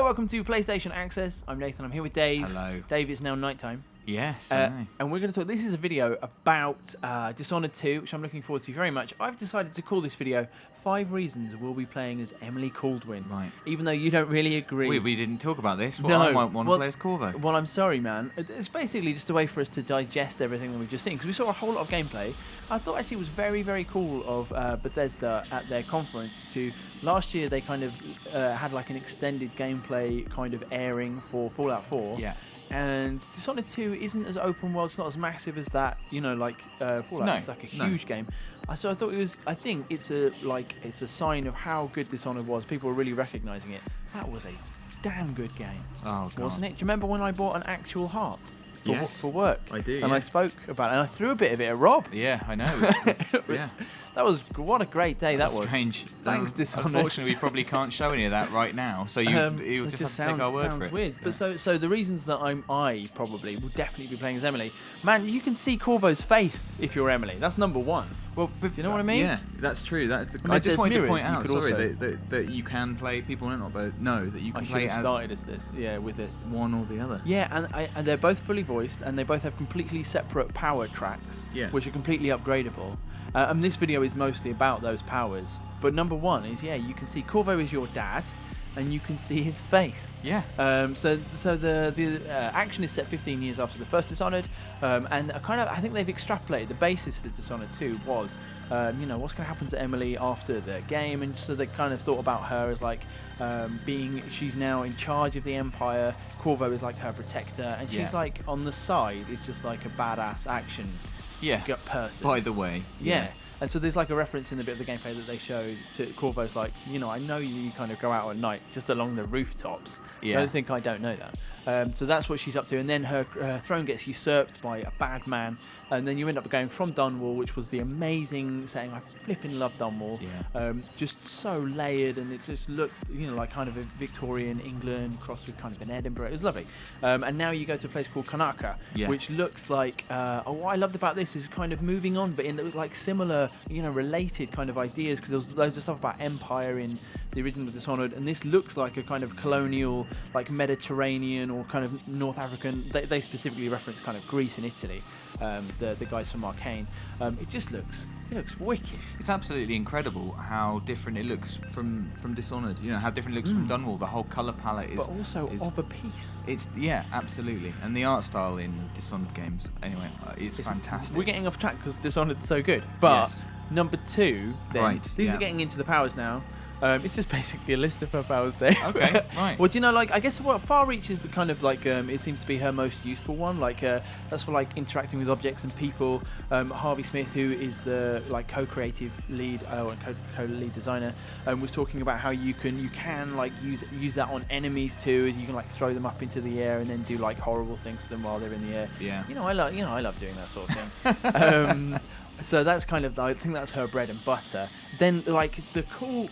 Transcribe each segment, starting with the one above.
Hello, welcome to PlayStation Access. I'm Nathan, I'm here with Dave. Hello. Dave, it's now nighttime. Yes, and we're going to talk. This is a video about Dishonored 2, which I'm looking forward to very much. I've decided to call this video 5 Reasons We'll Be Playing as Emily Kaldwin. Right. Even though you don't really agree. We didn't talk about this. Well, No. I might want to play as Corvo. Well, I'm sorry, man. It's basically just a way for us to digest everything that we've just seen, because we saw a whole lot of gameplay. I thought actually it was very, very cool of Bethesda at their conference to... Last year they kind of had like an extended gameplay kind of airing for Fallout 4. Yeah. And Dishonored 2 isn't as open world, it's not as massive as that, like Fallout. No, It's like a huge game. So I thought I think it's a sign of how good Dishonored was. People were really recognizing it. That was a damn good game. Oh, God. Wasn't it? Do you remember when I bought an actual heart? For work. I do, And I spoke about it, and I threw a bit of it at Rob. Yeah, I know. Yeah. That was, what a great day that was. Strange. Thanks, Dishonored. Unfortunately, we probably can't show any of that right now, so you'll just have to take our word for it. Weird. Yeah. But so the reasons that I probably will definitely be playing as Emily. Man, you can see Corvo's face if you're Emily. That's number one. Well, do you know what I mean? Yeah, that's true. I just wanted to point mirrors, out, that you can play. People might not know that you can play as started as this. Yeah, with this. One or the other. Yeah, and they're both fully voiced, and they both have completely separate power tracks, which are completely upgradable. And this video is mostly about those powers. But number one is, you can see Corvo is your dad, and you can see his face. Yeah. So the action is set 15 years after the first Dishonored, and I think they've extrapolated the basis for Dishonored 2 was, what's going to happen to Emily after the game, and so they kind of thought about her as like she's now in charge of the Empire. Corvo is like her protector, and she's like on the side. It's just like a badass action person. By the way. Yeah. And so there's like a reference in the bit of the gameplay that they showed to Corvo's like, I know you kind of go out at night just along the rooftops. Yeah. Don't think I don't know that. So that's what she's up to. And then her throne gets usurped by a bad man. And then you end up going from Dunwall, which was the amazing setting. I flipping love Dunwall. Yeah. Just so layered, and it just looked, like kind of a Victorian England crossed with kind of an Edinburgh. It was lovely. And now you go to a place called Kanaka, which looks like, what I loved about this is kind of moving on, but in like similar, related kind of ideas, because there was loads of stuff about empire in the original Dishonored, and this looks like a kind of colonial, like Mediterranean or kind of North African. They specifically reference kind of Greece and Italy. The guys from Arcane. It looks wicked. It's absolutely incredible how different it looks from Dishonored. How different it looks from Dunwall. The whole colour palette is... But also of a piece. Absolutely. And the art style in Dishonored games, anyway, is fantastic. We're getting off track because Dishonored's so good. But number 2, then, these are getting into the powers now. It's just basically a list of her powers, Dave. Okay, right. Well, do you know, I guess what Far Reach is the kind of it seems to be her most useful one. That's for interacting with objects and people. Harvey Smith, who is the co-creative lead co-lead designer, was talking about how you can use that on enemies too. As you can throw them up into the air and then do horrible things to them while they're in the air. Yeah. I love doing that sort of thing. So that's kind of, I think that's her bread and butter. Then the cool,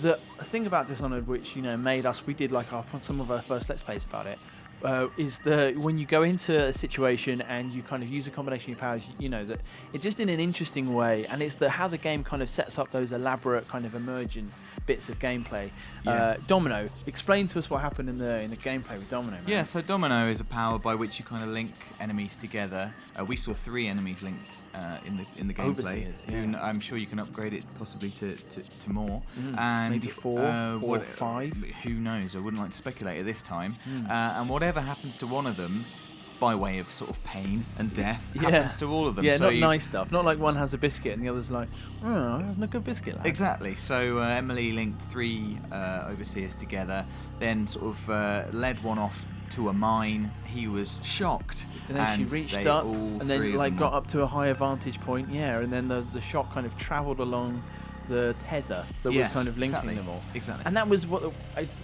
the thing about Dishonored, which made us, we did some of our first Let's Plays about it, is when you go into a situation and you kind of use a combination of powers, that it's just in an interesting way, and it's how the game kind of sets up those elaborate kind of emergent bits of gameplay. Domino, explain to us what happened in the gameplay with Domino, man. Yeah, so Domino is a power by which you kind of link enemies together. We saw 3 enemies linked in the gameplay. Overseers, yeah. I'm sure you can upgrade it possibly to more. And maybe 4 or 5. Who knows? I wouldn't like to speculate at this time. And whatever happens to one of them, by way of sort of pain and death, happens to all of them. Yeah, so nice stuff. Not like one has a biscuit and the other's like, look, a biscuit, lad. Exactly. So Emily linked 3 overseers together, then sort of led one off to a mine. He was shocked. And then she reached up and then got up to a higher vantage point, and then the shot kind of travelled along the tether that was kind of linking them all. Exactly. And that was what,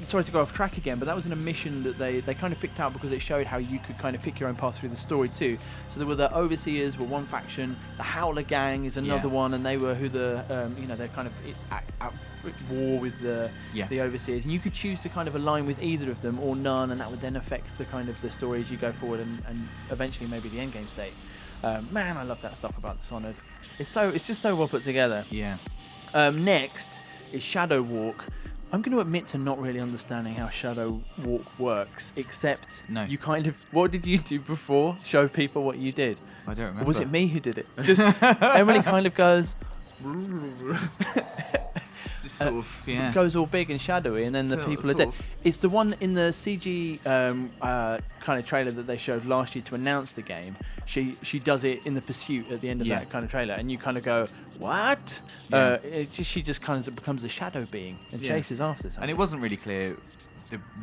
sorry to go off track again, but that was in a mission that they kind of picked out because it showed how you could kind of pick your own path through the story too. So there were the Overseers were one faction, the Howler Gang is another one, and they were who they're kind of at war with the Overseers, and you could choose to kind of align with either of them or none, and that would then affect the kind of the story as you go forward and eventually maybe the end game state. Man, I love that stuff about Dishonored. It's just so well put together. Yeah. Next is Shadow Walk, I'm going to admit to not really understanding how Shadow Walk works, except No. you kind of... What did you do before? Show people what you did? I don't remember. Or was it me who did it? Just Emily kind of goes... Just sort of, yeah. It goes all big and shadowy, and then the people are dead. It's the one in the CG kind of trailer that they showed last year to announce the game. She does it in the pursuit at the end of that kind of trailer, and you kind of go, what? Yeah. She just kind of becomes a shadow being and chases after something. And it wasn't really clear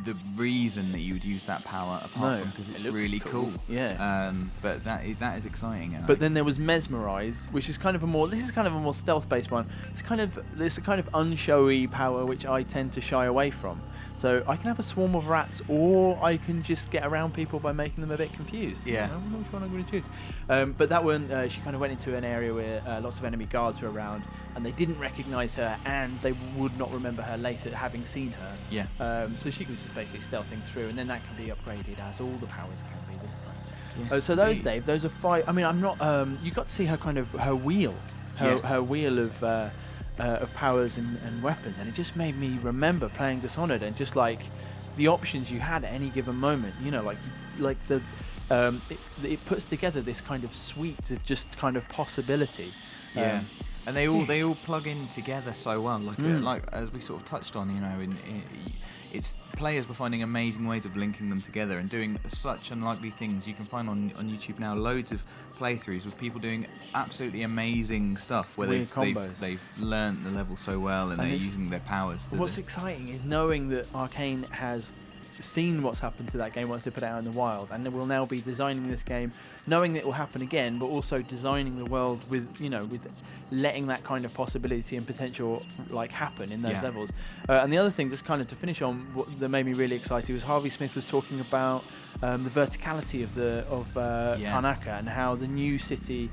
the reason that you would use that power apart from because it's really cool. Yeah. But that is exciting. But then there was Mesmerized, which is kind of a more stealth-based one. It's a kind of unshowy power which I tend to shy away from. So I can have a swarm of rats, or I can just get around people by making them a bit confused. Yeah. I don't know which one I'm going to choose. But that one, she kind of went into an area where lots of enemy guards were around, and they didn't recognise her, and they would not remember her later, having seen her. Yeah. So she can just basically stealthing through, and then that can be upgraded as all the powers can be this time. Yes, So those, Dave, those are 5. I mean, I'm not. You got to see her kind of her wheel, her wheel of powers and weapons, and it just made me remember playing Dishonored and just like the options you had at any given moment. You know, like the it puts together this kind of suite of just kind of possibility. Yeah. And they all plug in together so well. Like as we sort of touched on, you know, it's players were finding amazing ways of linking them together and doing such unlikely things. You can find on YouTube now loads of playthroughs with people doing absolutely amazing stuff where they've learned the level so well and they're using their powers to. What's exciting is knowing that Arcane has seen what's happened to that game once they put it out in the wild, and they will now be designing this game knowing that it will happen again, but also designing the world with letting that kind of possibility and potential like happen in those levels. And the other thing, just kind of to finish on, that made me really excited was Harvey Smith was talking about the verticality of Karnaca, and how the new city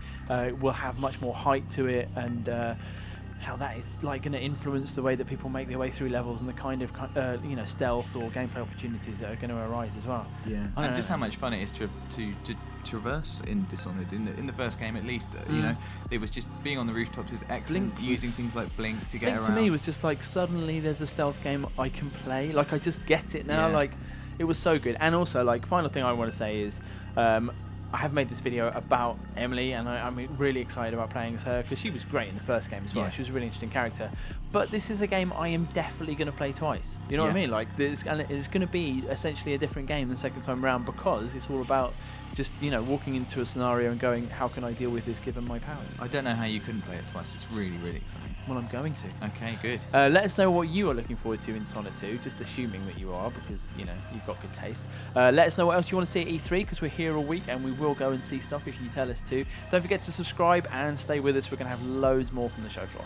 will have much more height to it, and how that is like going to influence the way that people make their way through levels and the kind of stealth or gameplay opportunities that are going to arise as well. Yeah, and just how much fun it is to traverse in Dishonored. In the first game, at least, you know, it was just being on the rooftops is excellent. Using things like Blink to get around. Blink to me was just like suddenly there's a stealth game I can play. Like I just get it now. Like it was so good. And also, like, final thing I want to say is. I have made this video about Emily, and I'm really excited about playing as her because she was great in the first game as well. She was a really interesting character. But this is a game I am definitely going to play twice. You know what I mean? Like, it's going to be essentially a different game the second time round, because it's all about just, walking into a scenario and going, how can I deal with this given my powers? I don't know how you couldn't play it twice. It's really, really exciting. Well, I'm going to. Okay, good. Let us know what you are looking forward to in Dishonored 2, just assuming that you are, because, you've got good taste. Let us know what else you want to see at E3, because we're here all week, and we will go and see stuff if you tell us to. Don't forget to subscribe and stay with us. We're going to have loads more from the show floor.